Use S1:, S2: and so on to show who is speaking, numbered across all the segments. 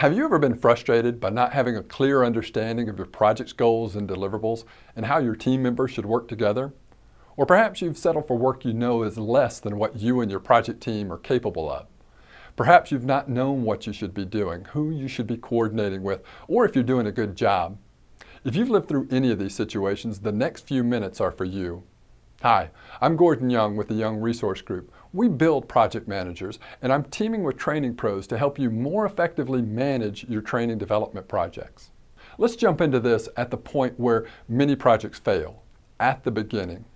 S1: Have you ever been frustrated by not having a clear understanding of your project's goals and deliverables and how your team members should work together? Or perhaps you've settled for work you know is less than what you and your project team are capable of. Perhaps you've not known what you should be doing, who you should be coordinating with, or if you're doing a good job. If you've lived through any of these situations, the next few minutes are for you. Hi, I'm Gordon Young with the Young Resource Group. We build project managers, and I'm teaming with TrainingPros to help you more effectively manage your training development projects. Let's jump into this at the point where many projects fail, at the beginning.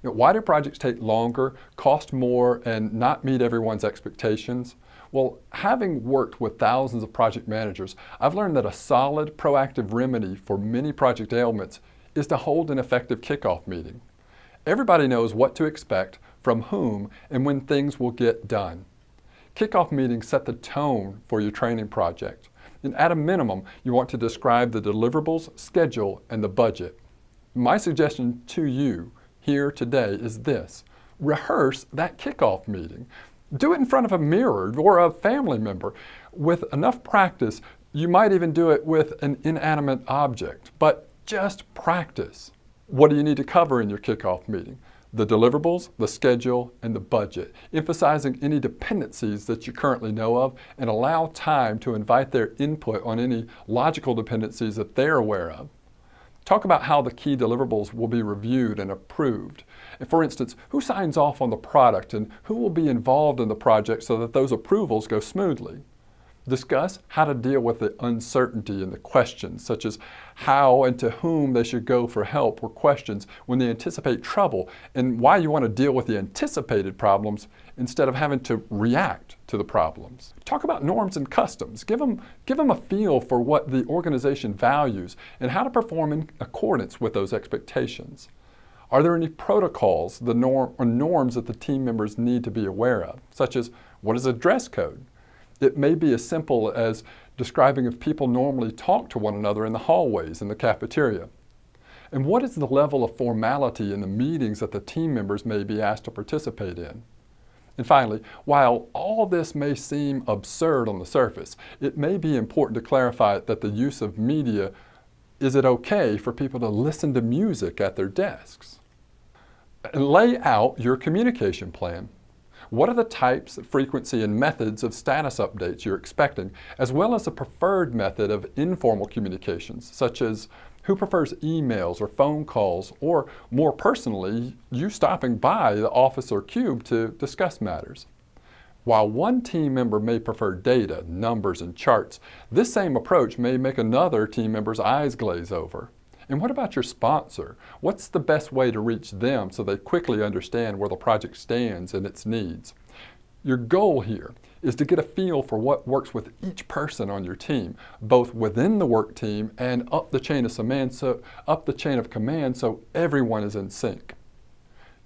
S1: Why do projects take longer, cost more, and not meet everyone's expectations? Well, having worked with thousands of project managers, I've learned that a solid, proactive remedy for many project ailments is to hold an effective kickoff meeting. Everybody knows what to expect, from whom, and when things will get done. Kickoff meetings set the tone for your training project. And at a minimum, you want to describe the deliverables, schedule, and the budget. My suggestion to you here today is this: rehearse that kickoff meeting. Do it in front of a mirror or a family member. With enough practice, you might even do it with an inanimate object, but just practice. What do you need to cover in your kickoff meeting? The deliverables, the schedule, and the budget, emphasizing any dependencies that you currently know of, and allow time to invite their input on any logical dependencies that they're aware of. Talk about how the key deliverables will be reviewed and approved. And for instance, who signs off on the product and who will be involved in the project so that those approvals go smoothly. Discuss how to deal with the uncertainty and the questions, such as how and to whom they should go for help or questions when they anticipate trouble, and why you want to deal with the anticipated problems instead of having to react to the problems. Talk about norms and customs. Give them a feel for what the organization values and how to perform in accordance with those expectations. Are there any protocols, or norms that the team members need to be aware of, such as what is a dress code? It may be as simple as describing if people normally talk to one another in the hallways in the cafeteria. And what is the level of formality in the meetings that the team members may be asked to participate in? And finally, while all this may seem absurd on the surface, it may be important to clarify that the use of media, is it okay for people to listen to music at their desks? And lay out your communication plan. What are the types, frequency, and methods of status updates you're expecting, as well as a preferred method of informal communications, such as who prefers emails or phone calls, or more personally, you stopping by the office or cube to discuss matters. While one team member may prefer data, numbers, and charts, this same approach may make another team member's eyes glaze over. And what about your sponsor? What's the best way to reach them so they quickly understand where the project stands and its needs? Your goal here is to get a feel for what works with each person on your team, both within the work team and up the chain of command so everyone is in sync.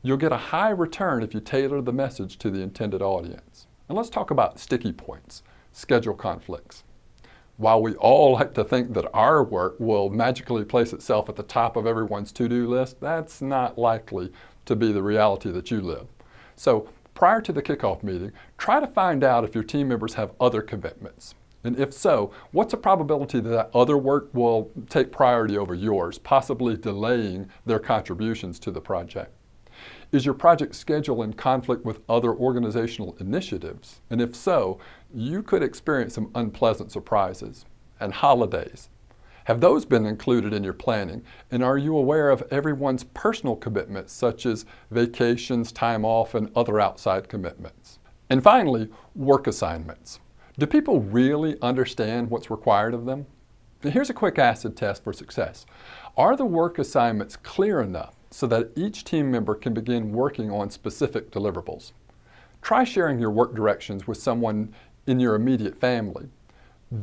S1: You'll get a high return if you tailor the message to the intended audience. And let's talk about sticky points, schedule conflicts. While we all like to think that our work will magically place itself at the top of everyone's to-do list, that's not likely to be the reality that you live. So prior to the kickoff meeting, try to find out if your team members have other commitments. And if so, what's the probability that other work will take priority over yours, possibly delaying their contributions to the project? Is your project schedule in conflict with other organizational initiatives? And if so, you could experience some unpleasant surprises. And holidays. Have those been included in your planning? And are you aware of everyone's personal commitments, such as vacations, time off, and other outside commitments? And finally, work assignments. Do people really understand what's required of them? Now here's a quick acid test for success. Are the work assignments clear enough so that each team member can begin working on specific deliverables? Try sharing your work directions with someone in your immediate family.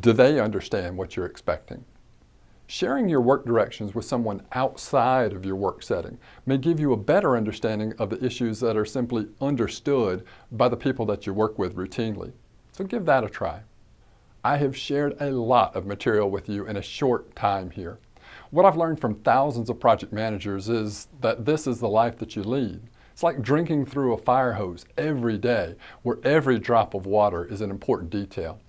S1: Do they understand what you're expecting? Sharing your work directions with someone outside of your work setting may give you a better understanding of the issues that are simply understood by the people that you work with routinely. So give that a try. I have shared a lot of material with you in a short time here. What I've learned from thousands of project managers is that this is the life that you lead. It's like drinking through a fire hose every day, where every drop of water is an important detail.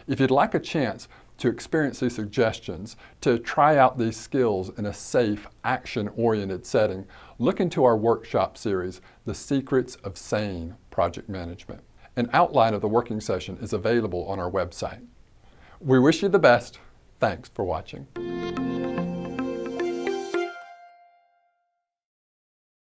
S1: If you'd like a chance to experience these suggestions, to try out these skills in a safe, action-oriented setting, look into our workshop series, The Secrets of Sane Project Management. An outline of the working session is available on our website. We wish you the best. Thanks for watching.